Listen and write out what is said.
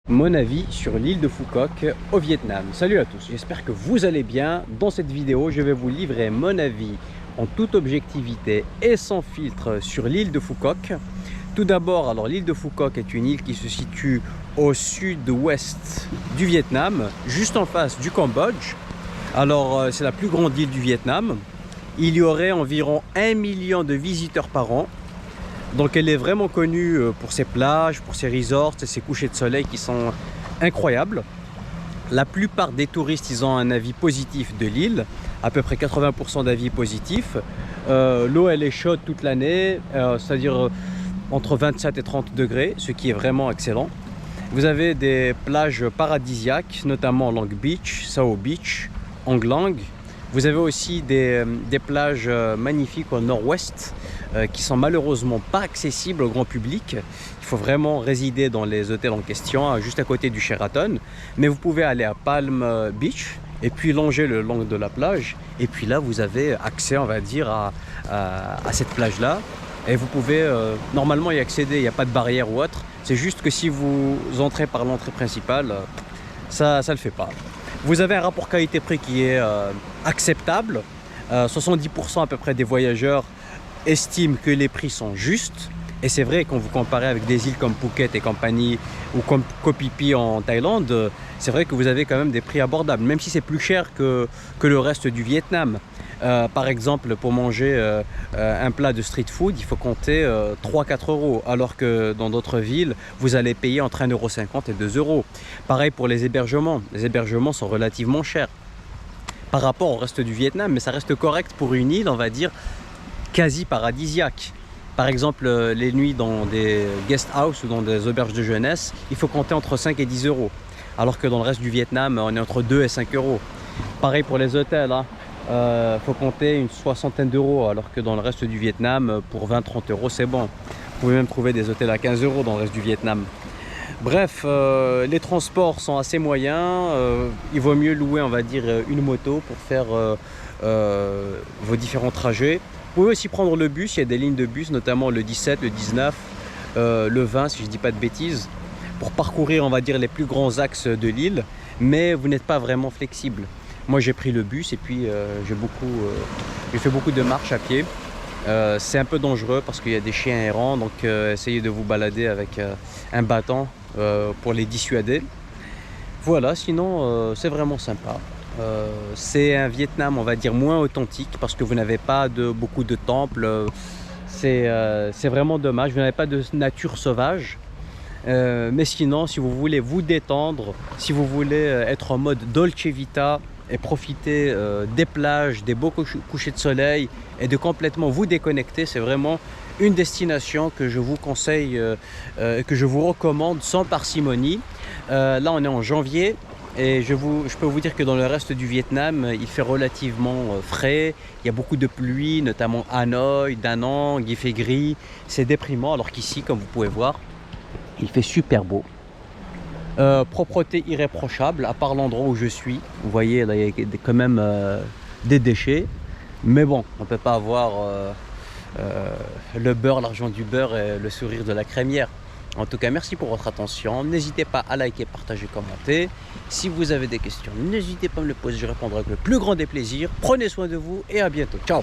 Mon avis sur l'île de Phu Quoc au Vietnam. Salut à tous, j'espère que vous allez bien. Dans cette vidéo, je vais vous livrer mon avis en toute objectivité et sans filtre sur l'île de Phu Quoc. Tout d'abord, alors l'île de Phu Quoc est une île qui se situe au sud-ouest du Vietnam, juste en face du Cambodge. Alors c'est la plus grande île du Vietnam. Il y aurait environ 1 million de visiteurs par an. Donc elle est vraiment connue pour ses plages, pour ses resorts et ses couchers de soleil qui sont incroyables. La plupart des touristes, ils ont un avis positif de l'île, à peu près 80% d'avis positifs. L'eau elle est chaude toute l'année, c'est-à-dire entre 27 et 30 degrés, ce qui est vraiment excellent. Vous avez des plages paradisiaques, notamment Long Beach, Sao Beach, Ong Lang. Vous avez aussi des plages magnifiques au nord-ouest qui sont malheureusement pas accessibles au grand public. Il faut vraiment résider dans les hôtels en question, juste à côté du Sheraton. Mais vous pouvez aller à Palm Beach et puis longer le long de la plage. Et puis là, vous avez accès, on va dire, à cette plage-là. Et vous pouvez normalement y accéder, il n'y a pas de barrière ou autre. C'est juste que si vous entrez par l'entrée principale, ça ne le fait pas. Vous avez un rapport qualité-prix qui est acceptable. 70% à peu près des voyageurs estiment que les prix sont justes. Et c'est vrai, quand vous comparez avec des îles comme Phuket et compagnie, ou comme Koh Phi Phi en Thaïlande, c'est vrai que vous avez quand même des prix abordables, même si c'est plus cher que le reste du Vietnam. Par exemple, pour manger un plat de street food, il faut compter 3-4 euros, alors que dans d'autres villes, vous allez payer entre 1,50 € et 2 euros. Pareil pour les hébergements sont relativement chers par rapport au reste du Vietnam, mais ça reste correct pour une île, on va dire, quasi paradisiaque. Par exemple, les nuits dans des guest house ou dans des auberges de jeunesse, il faut compter entre 5 et 10 euros, alors que dans le reste du Vietnam, on est entre 2 et 5 euros. Pareil pour les hôtels, hein. Faut compter une soixantaine d'euros, alors que dans le reste du Vietnam, pour 20-30 euros, c'est bon. Vous pouvez même trouver des hôtels à 15 euros dans le reste du Vietnam. Bref, les transports sont assez moyens. Il vaut mieux louer, on va dire, une moto pour faire vos différents trajets. Vous pouvez aussi prendre le bus, il y a des lignes de bus, notamment le 17, le 19, le 20, si je ne dis pas de bêtises, pour parcourir, on va dire, les plus grands axes de l'île, mais vous n'êtes pas vraiment flexible. Moi, j'ai pris le bus et puis j'ai fait beaucoup de marches à pied. C'est un peu dangereux parce qu'il y a des chiens errants, donc essayez de vous balader avec un bâton pour les dissuader. Voilà, sinon c'est vraiment sympa. C'est un Vietnam, on va dire, moins authentique parce que vous n'avez pas beaucoup de temples. C'est vraiment dommage, vous n'avez pas de nature sauvage. Mais sinon, si vous voulez vous détendre, si vous voulez être en mode Dolce Vita et profiter des plages, des beaux couchers de soleil et de complètement vous déconnecter, c'est vraiment une destination que je vous conseille, que je vous recommande sans parcimonie. Là, on est en janvier. Et je peux vous dire que dans le reste du Vietnam, il fait relativement frais. Il y a beaucoup de pluie, notamment à Hanoï, Da Nang, il fait gris. C'est déprimant, alors qu'ici, comme vous pouvez voir, il fait super beau. Propreté irréprochable, à part l'endroit où je suis. Vous voyez, là, il y a quand même des déchets. Mais bon, on ne peut pas avoir le beurre, l'argent du beurre et le sourire de la crémière. En tout cas, merci pour votre attention. N'hésitez pas à liker, partager, commenter. Si vous avez des questions, n'hésitez pas à me les poser. Je répondrai avec le plus grand des plaisirs. Prenez soin de vous et à bientôt. Ciao!